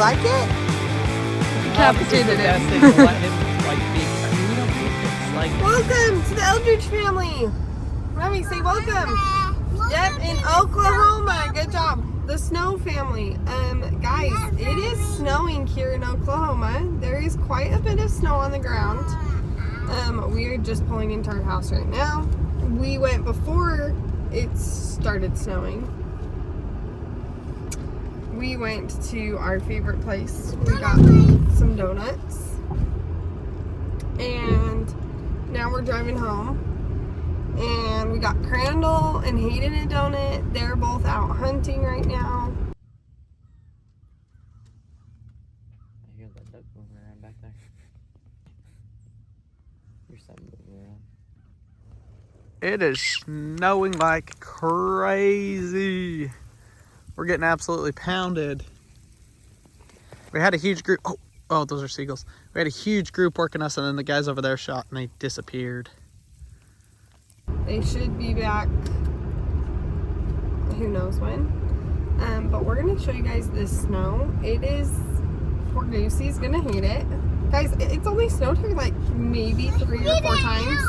like it? Decapitated him. Let him like be excited. We don't do this. Like, Welcome to the Eldredge family. Remy, say welcome. Yep, in Oklahoma. Good job. The Snow family. Guys, it is snowing here in Oklahoma. There is quite a bit of snow on the ground. We are just pulling into our house right now. We went before it started snowing. We went to our favorite place. We got some donuts. And now we're driving home. And we got Crandall and Hayden a donut. They're both out hunting right now. I hear that duck moving around back there. There's something moving around. It is snowing like crazy. We're getting absolutely pounded. We had a huge group. Oh, those are seagulls. We had a huge group working us, and then the guys over there shot and they disappeared. They should be back who knows when. But we're going to show you guys this snow. It is, poor Goosey's going to hate it. Guys, it's only snowed here like maybe 3 or 4 times.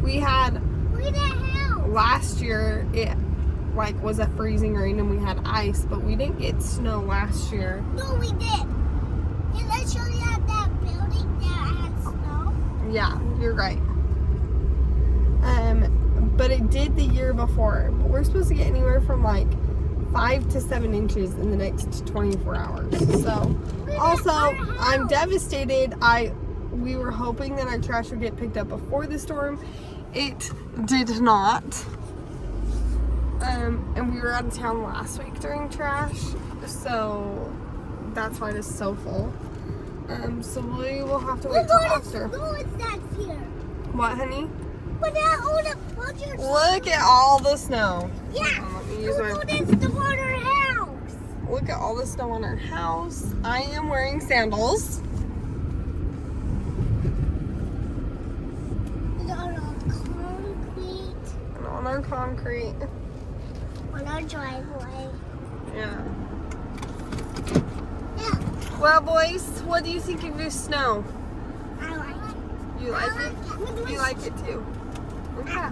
We had, last year, it like was a freezing rain and we had ice, but we didn't get snow last year. No, we did. Did I show you at that building that had snow? Yeah, you're right. But it did the year before. But we're supposed to get anywhere from like 5 to 7 inches in the next 24 hours. So, also, I'm devastated. We were hoping that our trash would get picked up before the storm. It did not. And we were out of town last week during trash. So, that's why it is so full. So we will have to wait till after. What, honey? Look at all the snow. Yeah. Let me use my... Look at all the snow on our house. I am wearing sandals. On our concrete. On our driveway. Yeah. Yeah. Well, boys, what do you think of this snow? I like it. You like it? You like it too? Okay.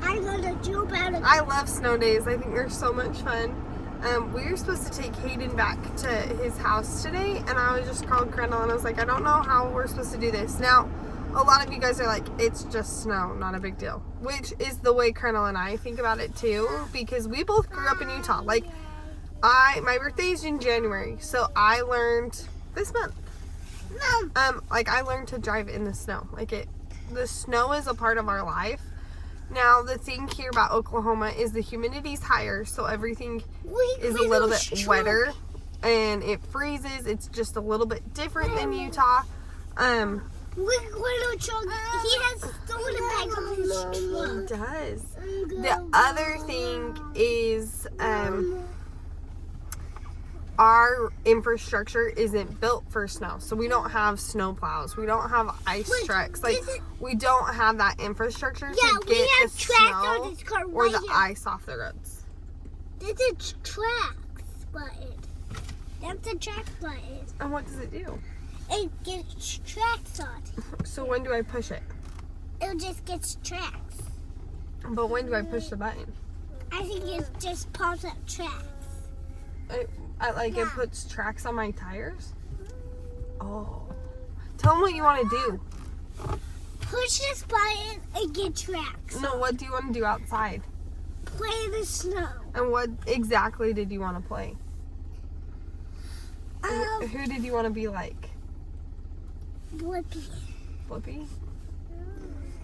I'm gonna jump out of. I love snow days. I think they're so much fun. We were supposed to take Hayden back to his house today, and I was just called Crandall and I was like, I don't know how we're supposed to do this. Now, a lot of you guys are like, it's just snow, not a big deal. Which is the way Crandall and I think about it too, because we both grew up in Utah. Like, my birthday is in January, so I learned this month. Like, I learned to drive in the snow. The snow is a part of our life. Now, the thing here about Oklahoma is the humidity's higher, so everything is a little bit wetter, and it freezes. It's just a little bit different than Utah. He has stolen a bag of his truck. He does. The other thing is, our infrastructure isn't built for snow, so we don't have snow plows, we don't have ice trucks, like we don't have that infrastructure to get the snow or the ice off the roads. There's a tracks button. That's a track button. And what does it do? It gets tracks on. So when do I push it? It just gets tracks. But when do I push the button? I think it just pops up tracks. It puts tracks on my tires? Oh. Tell them what you want to do. Push this button and get tracks. No, what do you want to do outside? Play in the snow. And what exactly did you want to play? Who did you want to be like? Blippi. Blippi?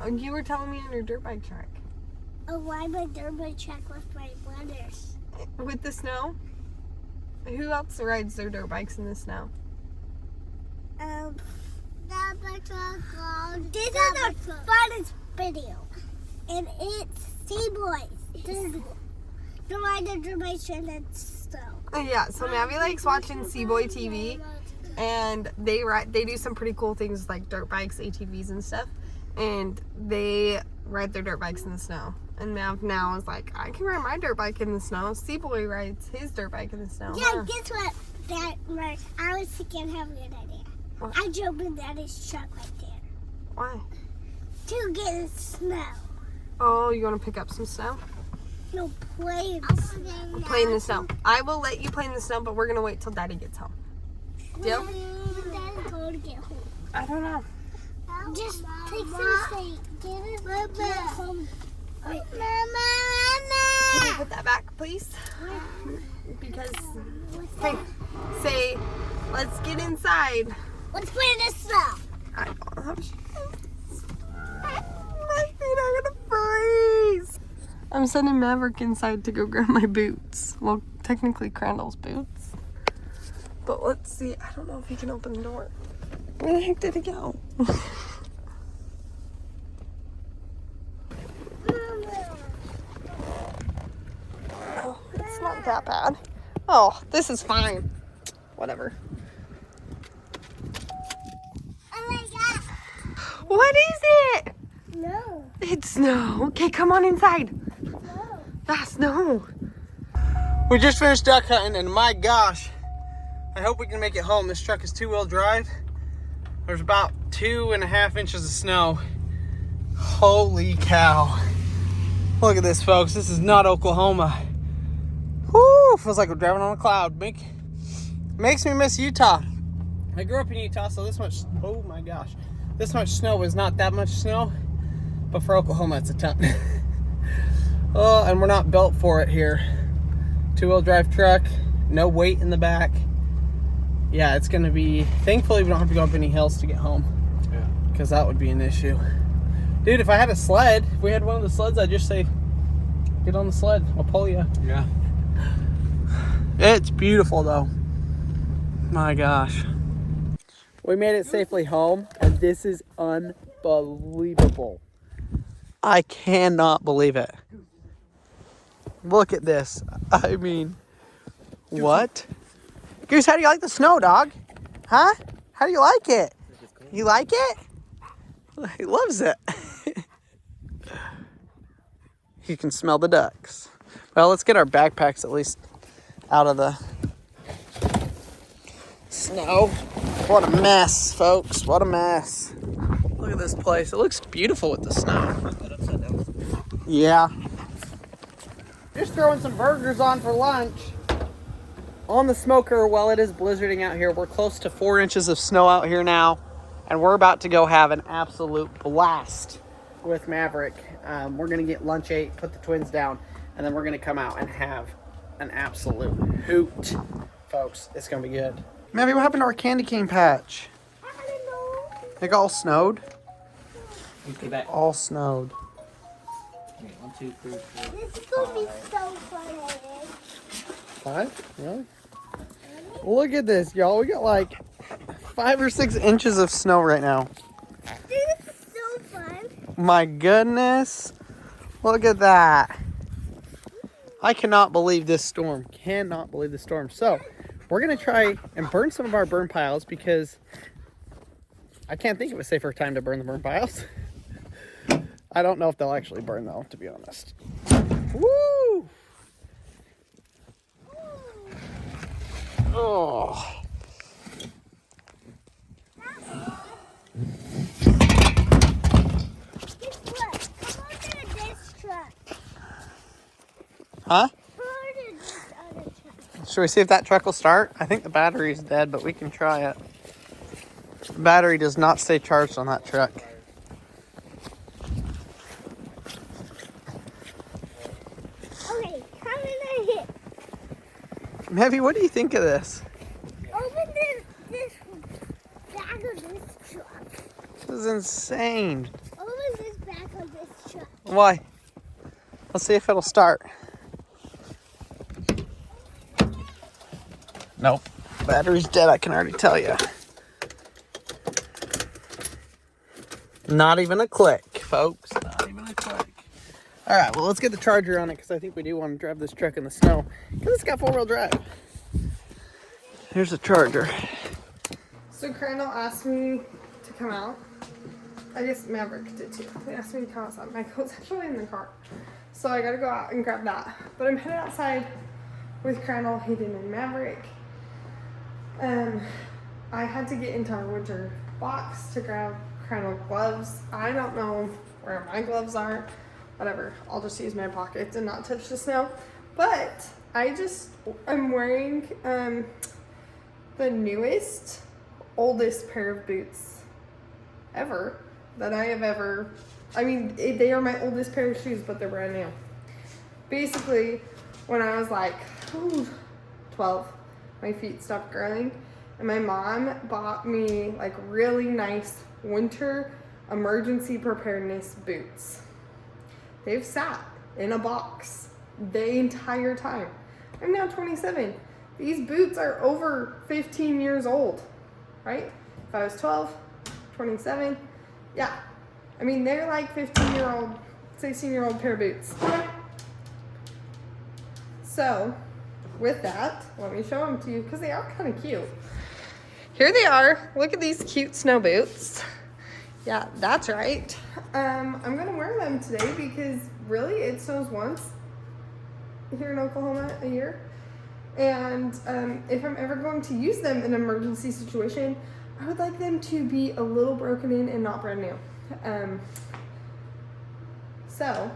Oh, you were telling me on your dirt bike track. Oh, why my dirt bike track with my brothers? With the snow? Who else rides their dirt bikes in the snow? This is the funnest video. And it's Seaboys. They're riding dirt bikes in the snow. Yeah, so Mavi likes watching Seaboy TV. And they do some pretty cool things like dirt bikes, ATVs and stuff. And they ride their dirt bikes in the snow. And Mav now is like, I can ride my dirt bike in the snow. Seaboy rides his dirt bike in the snow. Yeah, guess what? That Mark, I was thinking I have a good idea. What? I jump in Daddy's truck right there Why? to get the snow. Oh, you want to pick up some snow? No, play in the snow. Play in the snow. I will let you play in the snow, but we're gonna wait till Daddy gets home. Deal? When Daddy's going to get home. I don't know. Just take some steak. Get it. Get home. Wait. Can you put that back, please? Because, hey, say, let's get inside. Let's play in the snow. I don't have shoes. My feet are gonna freeze. I'm sending Maverick inside to go grab my boots. Well, technically Crandall's boots. But let's see. I don't know if he can open the door. Where the heck did he go? Oh, it's not that bad. Oh, this is fine. Whatever. Oh my God. What is it? No. It's snow. Okay, come on inside. No. That's snow. We just finished duck hunting, and my gosh, I hope we can make it home. This truck is 2-wheel drive. There's about 2.5 inches of snow. Holy cow. Look at this, folks. This is not Oklahoma. Woo, feels like we're driving on a cloud. Makes me miss Utah. I grew up in Utah, so this much, oh my gosh. This much snow is not that much snow, but for Oklahoma, it's a ton. Oh, and we're not built for it here. 2-wheel drive truck, no weight in the back. Yeah, it's gonna be, thankfully we don't have to go up any hills to get home. Yeah. Because that would be an issue. Dude, if I had a sled, if we had one of the sleds, I'd just say, get on the sled, I'll pull you. Yeah. It's beautiful though. My gosh. We made it safely home, and this is unbelievable. I cannot believe it. Look at this. I mean, what? Goose, how do you like the snow, dog? Huh? How do you like it? You like it? He loves it. You can smell the ducks. Well, let's get our backpacks at least out of the snow. What a mess, folks. What a mess. Look at this place. It looks beautiful with the snow. Yeah. Just throwing some burgers on for lunch on the smoker while it is blizzarding out here. We're close to 4 inches of snow out here now, and we're about to go have an absolute blast with Maverick. We're going to get lunch ate, put the twins down, and then we're going to come out and have an absolute hoot. Folks, it's going to be good. Mavy, what happened to our candy cane patch? I don't know. It got all snowed? Okay, back. All snowed. Okay, 1, 2, 3, 4. This is going to be so funny. 5? Really? Look at this, y'all. We got like 5 or 6 inches of snow right now. This is so fun. My goodness. Look at that. I cannot believe this storm. Cannot believe this storm. So, we're going to try and burn some of our burn piles because I can't think of a safer time to burn the burn piles. I don't know if they'll actually burn though, to be honest. Woo! Oh. Guess what? Come over to this truck. Huh? Come over to this other truck. Should we see if that truck will start? I think the battery's dead, but we can try it. The battery does not stay charged on that truck. Okay, come in here. Mavy, what do you think of this? Open this back of this truck. This is insane. Open this back of this truck. Why? Let's see if it'll start. Nope. Battery's dead, I can already tell you. Not even a click, folks. Not even a click. All right, well, let's get the charger on it because I think we do want to drive this truck in the snow because it's got 4-wheel drive. Here's the charger. So Crandall asked me to come out. I guess Maverick did too. They asked me to come outside. My coat's actually in the car. So I gotta go out and grab that. But I'm headed outside with Crandall, Hayden, and Maverick. I had to get into our winter box to grab Crandall gloves. I don't know where my gloves are. Whatever. I'll just use my pockets and not touch the snow. But I'm wearing the newest, oldest pair of boots ever that I have ever. I mean, they are my oldest pair of shoes, but they're brand new. Basically, when I was like 12, my feet stopped growing, and my mom bought me like really nice winter emergency preparedness boots. They've sat in a box the entire time. I'm now 27. These boots are over 15 years old, right? If I was 12, 27, yeah. I mean, they're like 15-year-old, 16-year-old pair of boots. So, with that, let me show them to you because they are kind of cute. Here they are. Look at these cute snow boots. Yeah, that's right. I'm going to wear them today because really it snows once here in Oklahoma a year. And if I'm ever going to use them in an emergency situation, I would like them to be a little broken in and not brand new. So,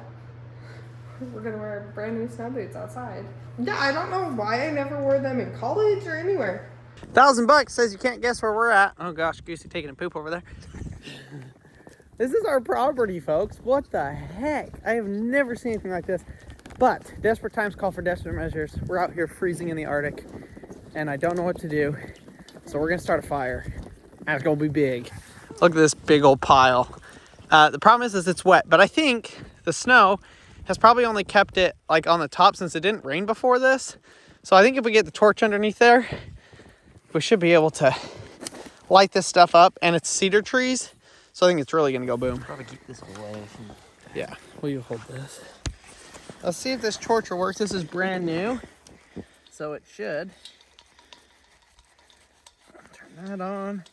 we're going to wear brand new snow boots outside. Yeah, I don't know why I never wore them in college or anywhere. $1,000 says you can't guess where we're at. Oh gosh, Goosey taking a poop over there. This is our property, folks. What the heck? I have never seen anything like this. But desperate times call for desperate measures. We're out here freezing in the Arctic, and I don't know what to do. So we're gonna start a fire, and it's gonna be big. Look at this big old pile. The problem is it's wet, but I think the snow has probably only kept it like on the top since it didn't rain before this. So I think if we get the torch underneath there, we should be able to light this stuff up, and it's cedar trees. So I think it's really gonna go boom. Probably keep this away. Yeah, will you hold this? Let's see if this torch works. This is brand new, so it should. Turn that on.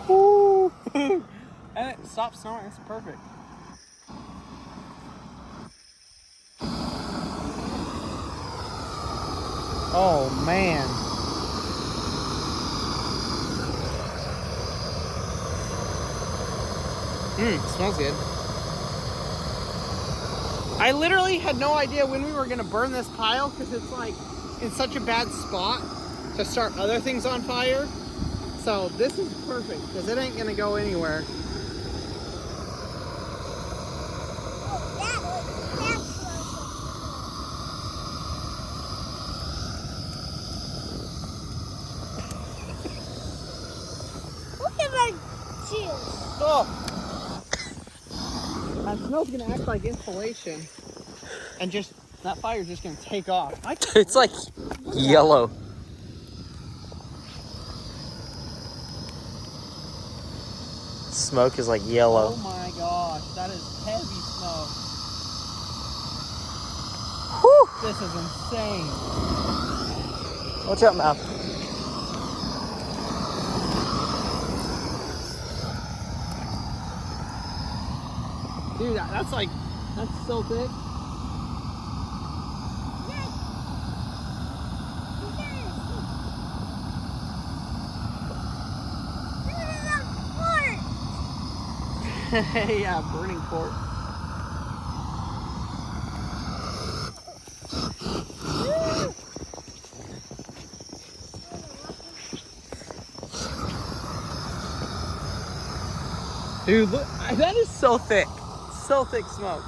Woo! And it stopped snowing. It's perfect. Oh man. Smells good. I literally had no idea when we were gonna burn this pile because it's like in such a bad spot to start other things on fire. So this is perfect because it ain't gonna go anywhere. Look at my shoes. Oh! That snow's gonna act like insulation, and just that fire's just gonna take off. It's like yellow. Smoke is like yellow. Oh my gosh, that is heavy smoke. Whew. This is insane. Watch out, mouth. Dude, that's so thick. Yeah, burning port. Dude, look, that is so thick. So thick smoke.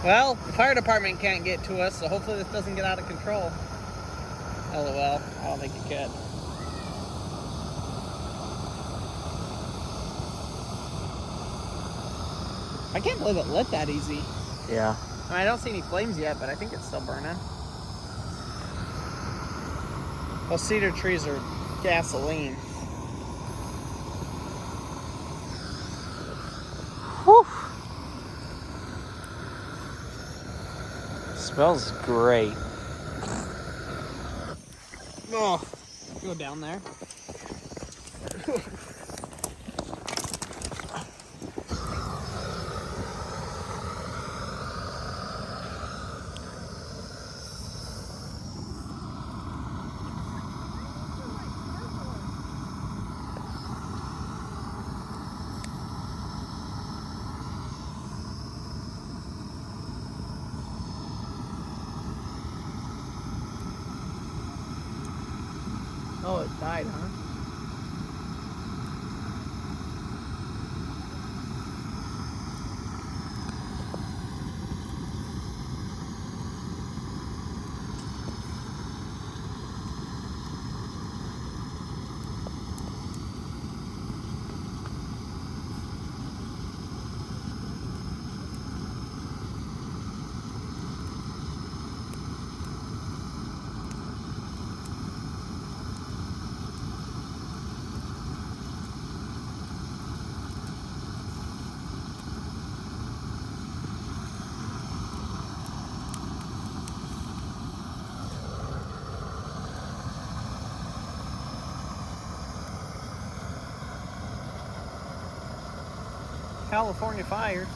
Well, the fire department can't get to us, so hopefully this doesn't get out of control. LOL, I don't think it could. I can't believe it lit that easy. Yeah. I mean, I don't see any flames yet, but I think it's still burning. Those cedar trees are gasoline. Whew. Smells great. Oh, go down there. Oh, it died, huh? California fires.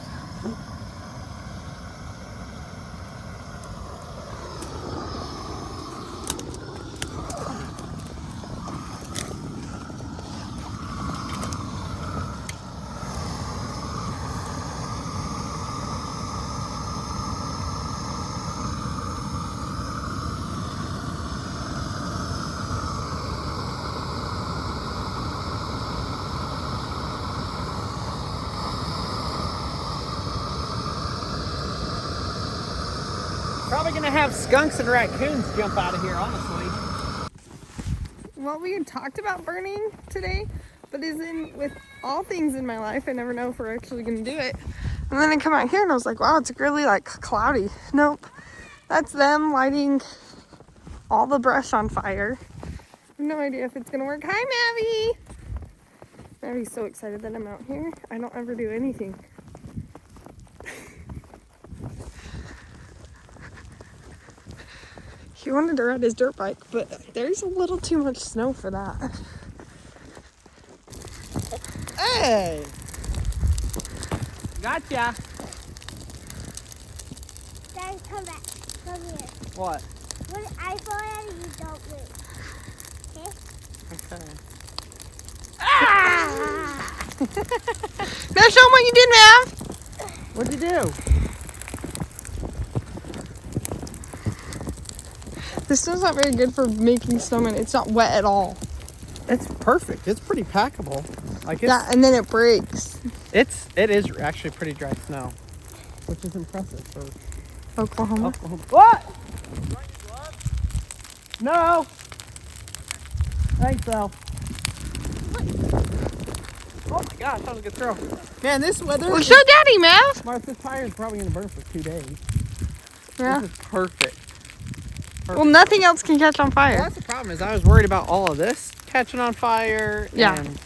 Probably gonna have skunks and raccoons jump out of here, honestly. What we had talked about burning today, but is in with all things in my life, I never know if we're actually gonna do it. And then I come out here and I was like, wow, it's really like cloudy. Nope, that's them lighting all the brush on fire. I have no idea if it's gonna work. Hi, Maddie. Maddie's so excited that I'm out here. I don't ever do anything. He wanted to ride his dirt bike, but there's a little too much snow for that. Hey! Gotcha! Dad, come back. Come here. What? When I fall out, you don't move. Okay? Okay. Ah! Now show him what you did, Mav. What'd you do? This snow's not very good for making snowmen. It's not wet at all. It's perfect. It's pretty packable. Like Yeah, and then it breaks. it is actually pretty dry snow, which is impressive for Oklahoma. Oklahoma. What? No. Thanks, though. Oh my gosh, that was a good throw. Man, this weather. Well, show Daddy, Mav. Martha's tire is probably gonna burn for 2 days. Yeah. This is perfect. Well, nothing else can catch on Well, fire. that's the problem. Is I was worried about all of this catching on fire. Yeah. And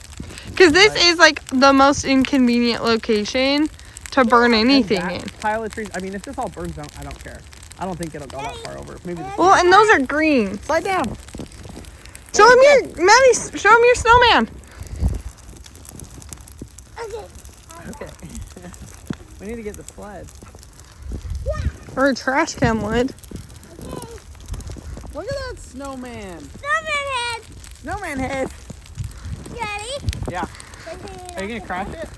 Because this is like the most inconvenient location to burn anything that in. pile of trees. I mean, if this all burns down, I don't care. I don't think it'll go that far over. Maybe this Well, and those are green. slide down. Show him your, Maddie, show him your snowman. Okay. Okay. We need to get the sled. Or a trash can lid. Okay. Look at that snowman. Snowman head. Snowman head. You ready? Yeah. Are you gonna crash it?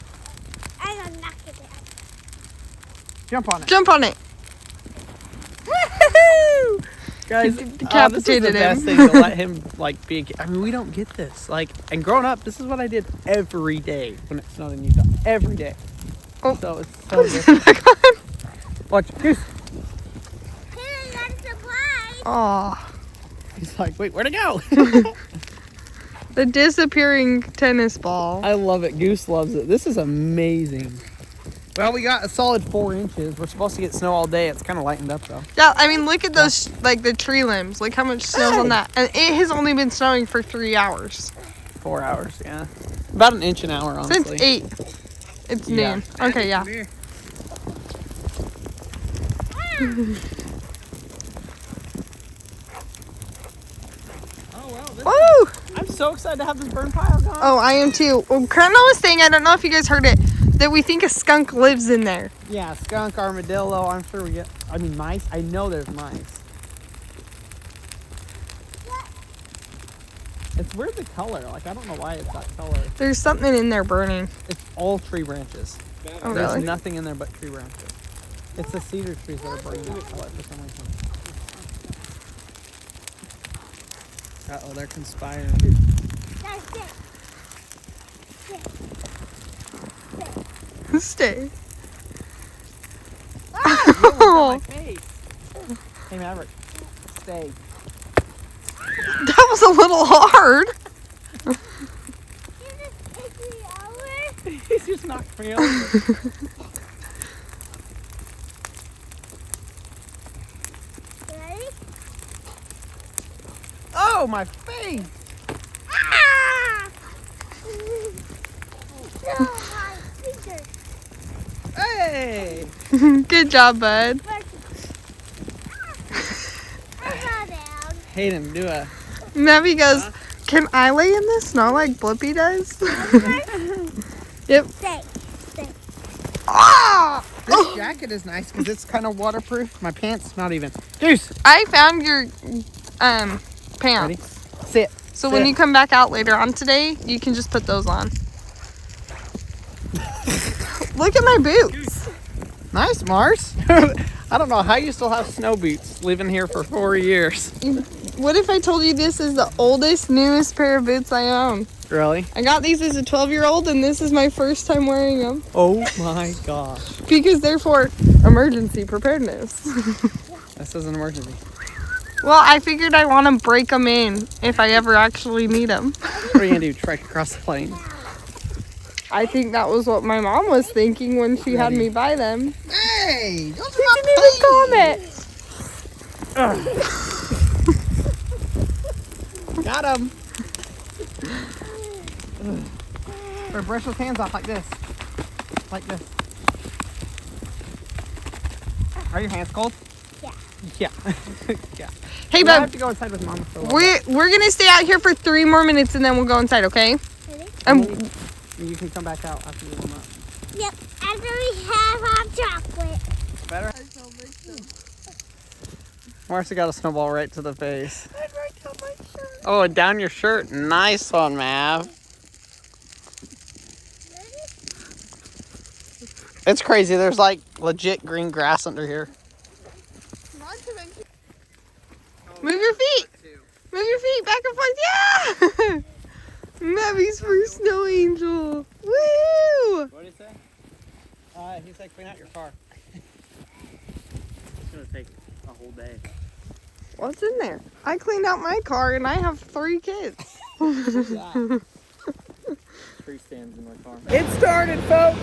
I'm gonna knock it down. Jump on it. Jump on it. Woohoo! Guys, Decapitated this is the him. best thing to let him like be. I mean, we don't get this. Like, and growing up, this is what I did every day when it snowed in Utah. Every day. Oh. So it's so different. Watch, Goose. Here, that's the prize. Oh, He's like, wait, where'd it go? the disappearing tennis ball. I love it. Goose loves it. This is amazing. Well, we got a solid 4 inches. We're supposed to get snow all day. It's kind of lightened up though. Yeah, I mean, look at those, like the tree limbs. Look how much snow's on that. And it has only been snowing for 3 hours. 4 hours, yeah. About an inch an hour, honestly. Since 8. It's noon. Okay, yeah. Oh, well, Woo! I'm so excited to have this burn pile gone. Oh, I am too. Well, Colonel was saying, I don't know if you guys heard it, that we think a skunk lives in there. Yeah, skunk, armadillo. I'm sure we get. I mean, mice. I know there's mice. It's weird the color. Like, I don't know why it's that color. There's something in there burning. It's all tree branches. Oh, There's really? nothing in there but tree branches. It's the cedar trees that are burning that color for some reason. Uh-oh, they're conspiring. Stay. Oh! Hey, Maverick, stay. That was a little hard. He's just knocked me over. Ready? Oh, my face! Ah! No, my fingers. Hey! Good job, bud. I fell down. Hayden, do a. Mavi goes, can I lay in the snow like Blippi does? Yep. Stay. Ah! This jacket is nice because it's kind of waterproof. My pants, not even. Juice! I found your Ready? pants. Sit. So when you come back out later on today, you can just put those on. Look at my boots. Nice, Mars. I don't know how you still have snow boots living here for 4 years. What if I told you this is the oldest, newest pair of boots I own? Really? I got these as a 12-year-old, and this is my first time wearing them Oh my gosh. because they're for emergency preparedness. This is an emergency. Well, I figured I want to break them in if I ever actually need them. What are you gonna do? Trek across the plain? I think that was what my mom was thinking when she had me buy them. Hey! Those She didn't even comment. Got him. Or brush those hands off like this. Like this. Are your hands cold? Yeah. Yeah. Yeah. Hey, I have bub, to go inside with Mama for a little bit. we're gonna stay out here for 3 more minutes and then we'll go inside, okay? Ready? You can come back out after you warm up. Yep. After we have our chocolate. Better? Marcia got a snowball right to the face. Oh, and down your shirt. Nice one, Mav. It's crazy. There's like legit green grass under here. Move your feet. Move your feet back and forth. Yeah! Mavi's first snow angel. Woo! What did he say? He said clean out your car. It's gonna take a whole day. What's in there? I cleaned out my car and I have 3 kids. Tree stands in my car. It started, folks.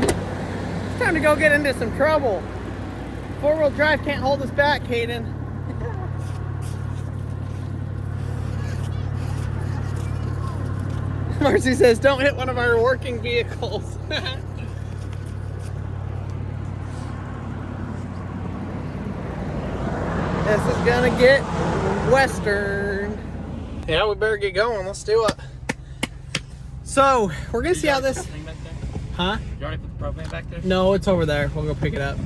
It's time to go get into some trouble. 4-wheel drive can't hold us back, Hayden. Marcy says, don't hit one of our working vehicles. This is gonna get western. Yeah, we better get going. Let's do it. So, we're gonna see how this... Huh? You already put the propane back there? No, it's over there. We'll go pick it up.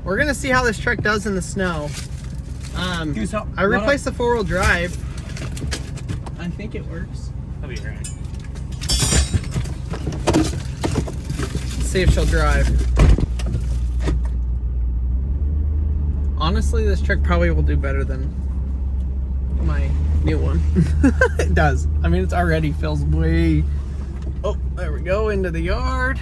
We're gonna see how this truck does in the snow. I replaced the 4-wheel drive. I think it works. I'll be right. Let's see if she'll drive. Honestly, this truck probably will do better than my new one. It does. I mean, it's already feels way... Oh, there we go, into the yard.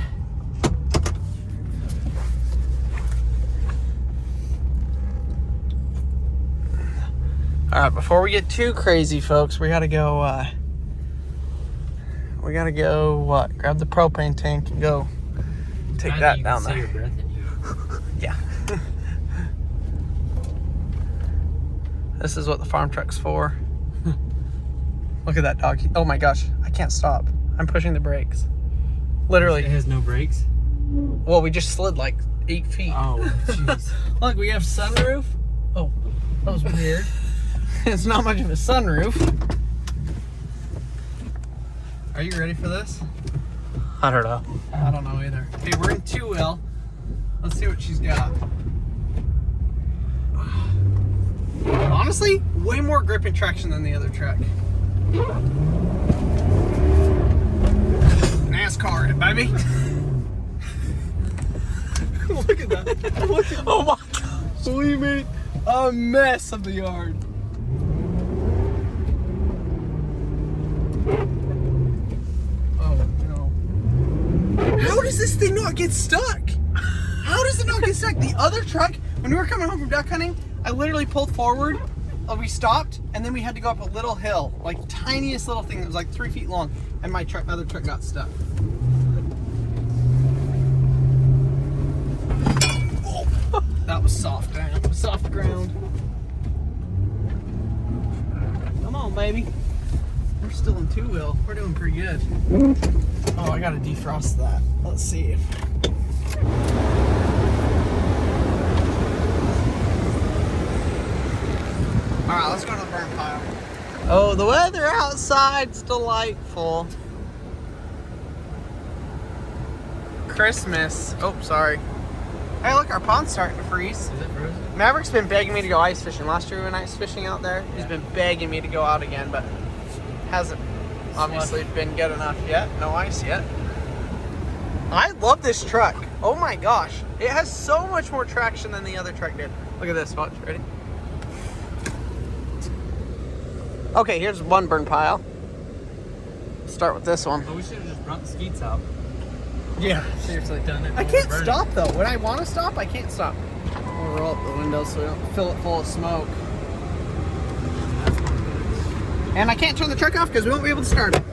All right, before we get too crazy, folks, we gotta go, what? Grab the propane tank and go take that down there. Your breath in here. Yeah. This is what the farm truck's for. Look at that dog. Oh my gosh, I can't stop. I'm pushing the brakes. Literally. It has no brakes? Well, we just slid like 8 feet. Oh, jeez. Look, we have sunroof. Oh, that was weird. It's not much of a sunroof. Are you ready for this? I don't know. I don't know either. Okay, we're in 2-wheel. Let's see what she's got. Honestly, way more grip and traction than the other truck. NASCAR it, baby. Look at that. Look at, oh my gosh. We made a mess of the yard. Oh no. How does this thing not get stuck? How does it not get stuck? The other truck, when we were coming home from duck hunting, I literally pulled forward, we stopped, and then we had to go up a little hill, like tiniest little thing that was like 3 feet long, and my other truck got stuck. Oh, that was soft ground. Soft ground. Come on, baby. We're still in 2-wheel. We're doing pretty good. Oh, I gotta defrost that. Let's see. Alright, let's go to the burn pile. Oh, the weather outside's delightful. Christmas. Oh, sorry. Hey, look, our pond's starting to freeze. Is it frozen? Maverick's been begging me to go ice fishing. Last year we went ice fishing out there. He's been begging me to go out again, but hasn't obviously been good enough yet. No ice yet. I love this truck. Oh my gosh. It has so much more traction than the other truck did. Look at this. Watch. Ready? Okay, here's one burn pile. Start with this one. Oh, we should have just brought the skeets out. Yeah, seriously. Done it. I can't stop though. When I want to stop, I can't stop. We'll roll up the window so we don't fill it full of smoke. And I can't turn the truck off because we won't be able to start it.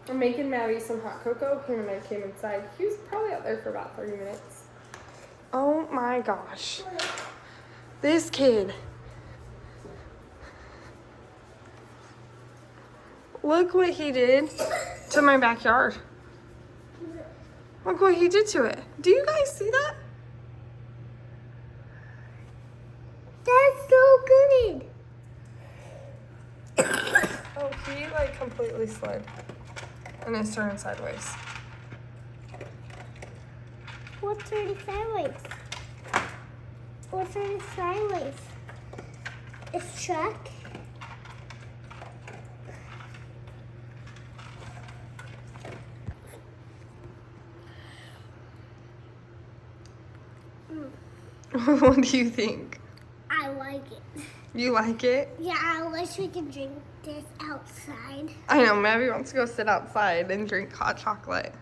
I'm making Maddie some hot cocoa. Him and I came inside. He was probably out there for about 30 minutes. Oh my gosh. This kid. Look what he did to my backyard. Look what he did to it. Do you guys see that? That's so good. Oh, he like completely slid. And it's turning sideways. What's turning sideways? What's turning sideways? It's truck. What do you think? I like it. You like it? Yeah, I wish we could drink this outside. I know, Maddie wants to go sit outside and drink hot chocolate.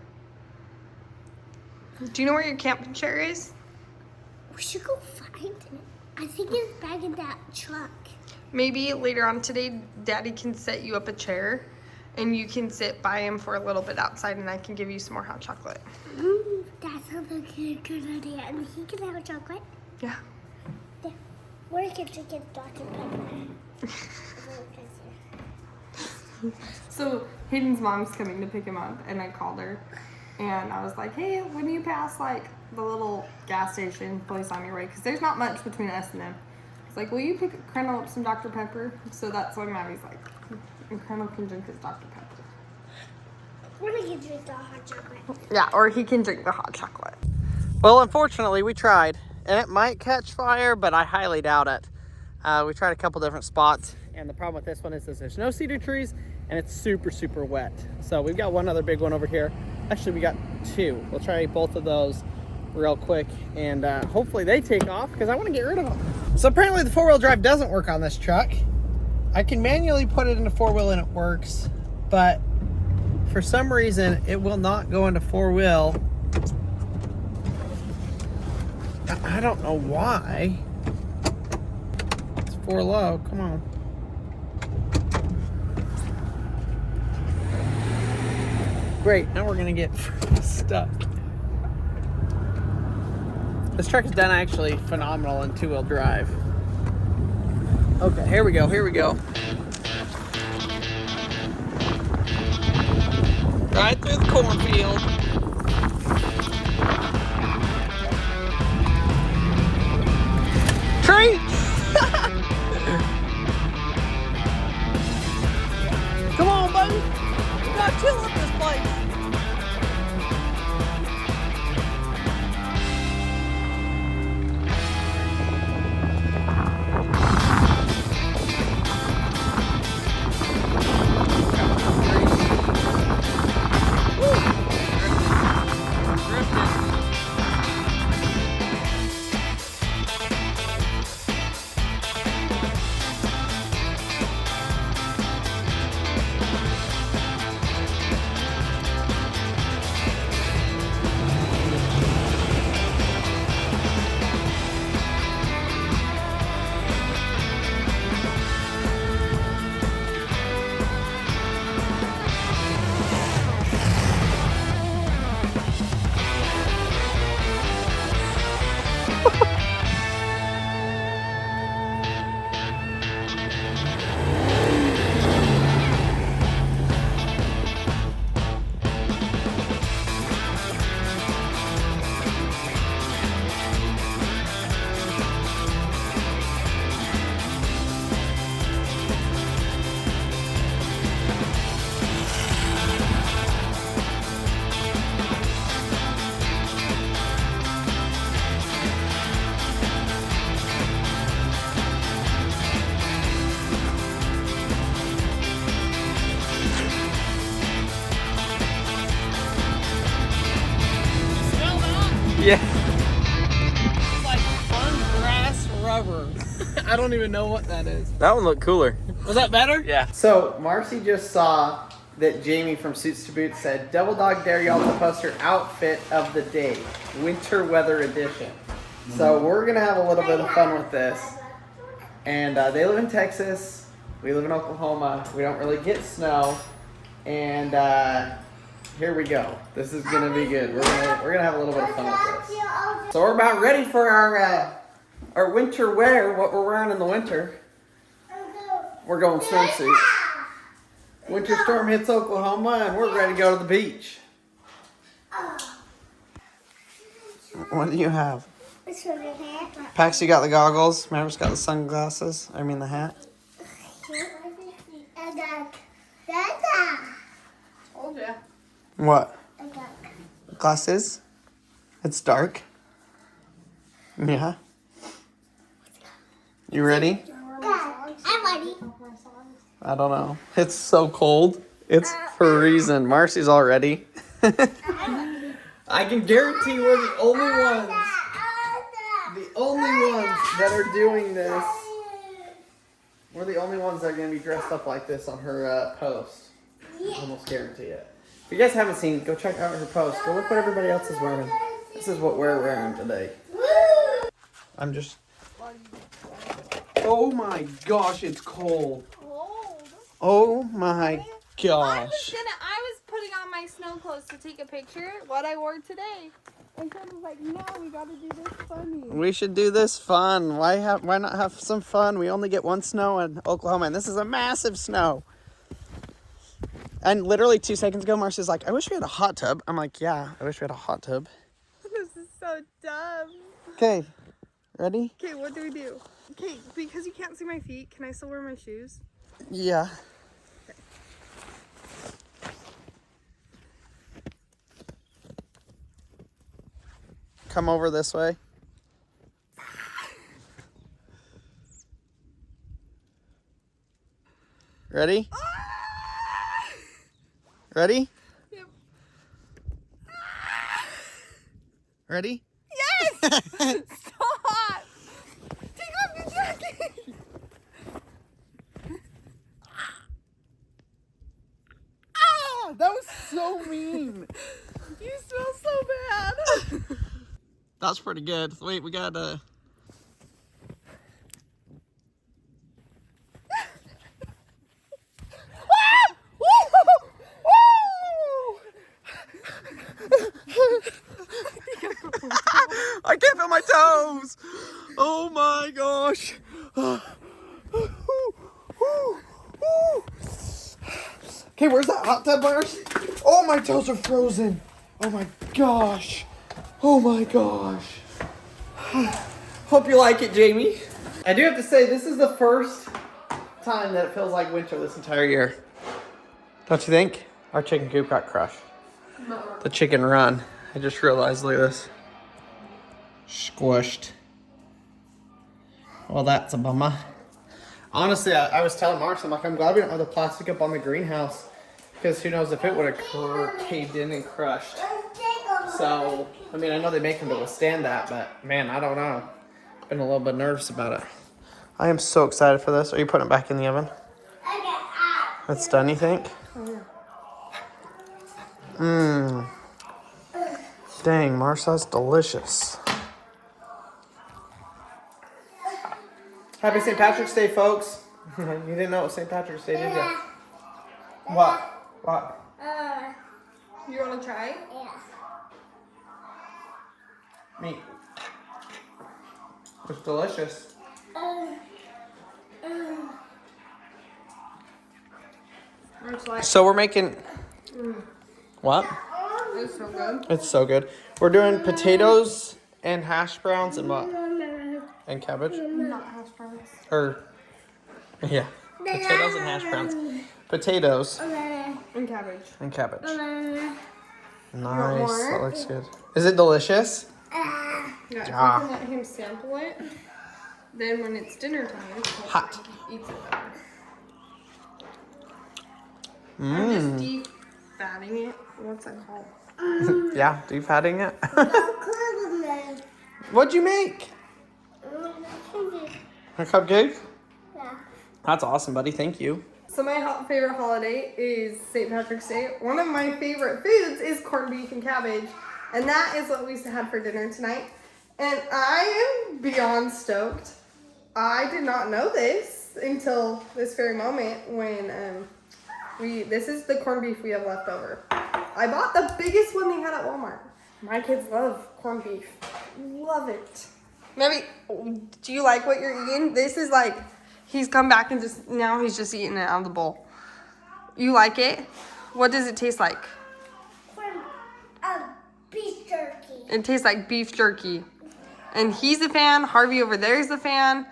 Do you know where your camping chair is? We should go find it. I think it's back in that truck. Maybe later on today, Daddy can set you up a chair and you can sit by him for a little bit outside and I can give you some more hot chocolate. That sounds like a good idea. And he can have a chocolate. Yeah. Yeah. Or he can drink his Dr. Pepper. So Hayden's mom's coming to pick him up and I called her and I was like, hey, when you pass like the little gas station place on your way, because there's not much between us and them. It's like, will you pick Crandall up some Dr. Pepper? So that's why Maddie's like, and Crandall can drink his Dr. Pepper. Or he can drink the hot chocolate. Yeah, or he can drink the hot chocolate. Well, unfortunately, we tried, and it might catch fire, but I highly doubt it. We tried a couple different spots, and the problem with this one is there's no cedar trees, and it's super, super wet. So we've got one other big one over here. Actually, we got two. We'll try both of those real quick, and hopefully they take off, because I want to get rid of them. So apparently the 4-wheel drive doesn't work on this truck. I can manually put it into 4-wheel, and it works, but for some reason, it will not go into 4-wheel. I don't know why. It's 4 low. Come on. Great. Now we're going to get stuck. This truck is done actually phenomenal in 2-wheel drive. Okay, here we go. Here we go. Right through the cornfield. Tree! Come on, buddy. Got Yeah. It's like fun grass rubber. I don't even know what that is. That one looked cooler. Was that better? Yeah. So Marcy just saw that Jamie from Suits to Boots said, "Double Dog Dare y'all to post her outfit of the day, winter weather edition." So we're gonna have a little bit of fun with this. And they live in Texas. We live in Oklahoma. We don't really get snow. And here we go. This is gonna be good. We're gonna have a little bit of fun with this. So we're about ready for our winter wear. What we're wearing in the winter. We're going swimsuits. Winter storm hits Oklahoma, and we're ready to go to the beach. What do you have? Pax, you got the goggles. Maverick's got the sunglasses. I mean the hat. Told ya. What? Glasses? It's dark. Yeah. You ready? I'm ready. I don't know. It's so cold. It's freezing. Marcy's all ready. I can guarantee we're the only ones. The only ones that are doing this. We're the only ones that are going to be dressed up like this on her post. Almost guarantee it. If you guys haven't seen, go check out her post. Go look what everybody else is wearing. This is what we're wearing today. I'm just... Oh my gosh, it's cold. Oh my gosh. I was putting on my snow clothes to take a picture, what I wore today. And Ken was like, no, we gotta do this funny. We should do this fun. Why not have some fun? We only get one snow in Oklahoma, and this is a massive snow. And literally 2 seconds ago, Marcy's like, I wish we had a hot tub. I'm like, yeah, I wish we had a hot tub. This is so dumb. Okay, ready? Okay, what do we do? Okay, because you can't see my feet, can I still wear my shoes? Yeah. Come over this way. Ready? Ready? Yep. Ready? Yes! Stop! Take off your jacket! Ah, that was so mean. You smell so bad. That's pretty good. Wait, we got I can't feel my toes. Oh my gosh. Okay, where's that hot tub, Mars? Oh, my toes are frozen. Oh my gosh. Oh my gosh. Hope you like it, Jamie. I do have to say, this is the first time that it feels like winter this entire year. Don't you think? Our chicken coop got crushed. No. The chicken run. I just realized, look at this. Squished. Well, that's a bummer. Honestly, I was telling Mark, I'm like, I'm glad we don't have the plastic up on the greenhouse. Because who knows if it would have caved in and crushed. So, I mean, I know they make them to withstand that, but man, I don't know. Been a little bit nervous about it. I am so excited for this. Are you putting it back in the oven? It's done, you think? Mmm. Dang, Marcia, that's delicious. Happy St. Patrick's Day, folks. You didn't know it was St. Patrick's Day, did you? What? What? You want to try? Me. It's delicious. So we're making... What? It's so good. It's so good. We're doing potatoes and hash browns and what? And cabbage? Not hash browns. Or, yeah. Potatoes and hash browns. Potatoes And cabbage. and cabbage. want Nice. more? That looks good. Is it delicious? Yeah, if we Ah. can let him sample it, then when it's dinner time, he'll Hot. eats it better. I'm just deep fatting it. What's that called? Yeah, deep fatting it. What'd you make? A cupcake? Yeah. That's awesome, buddy. Thank you. So my favorite holiday is St. Patrick's Day. One of my favorite foods is corned beef and cabbage. And that is what we had for dinner tonight. And I am beyond stoked. I did not know this until this very moment when this is the corned beef we have left over. I bought the biggest one they had at Walmart. My kids love corned beef. Love it. Maybe, do you like what you're eating? This is like, he's come back and now he's just eating it out of the bowl. You like it? What does it taste like? Beef jerky. It tastes like beef jerky. And he's a fan. Harvey over there is a fan.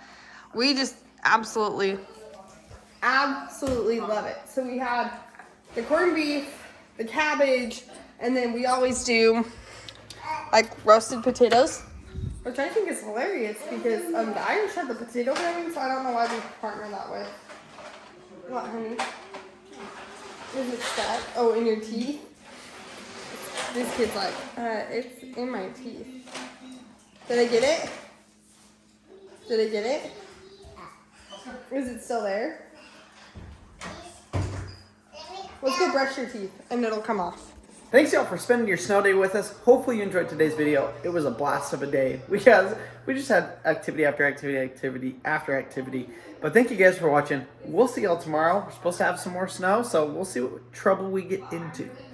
We just absolutely love it. So we had the corned beef, the cabbage, and then we always do like roasted potatoes, which I think is hilarious because the Irish have the potato famine, so I don't know why we partner that way. What, honey? Is it stuck? Oh, in your teeth? This kid's like, it's in my teeth. Did I get it? Did I get it? Is it still there? Let's go brush your teeth and it'll come off. Thanks y'all for spending your snow day with us. Hopefully you enjoyed today's video. It was a blast of a day because we just had activity after activity after activity. But thank you guys for watching. We'll see y'all tomorrow. We're supposed to have some more snow, so we'll see what trouble we get into.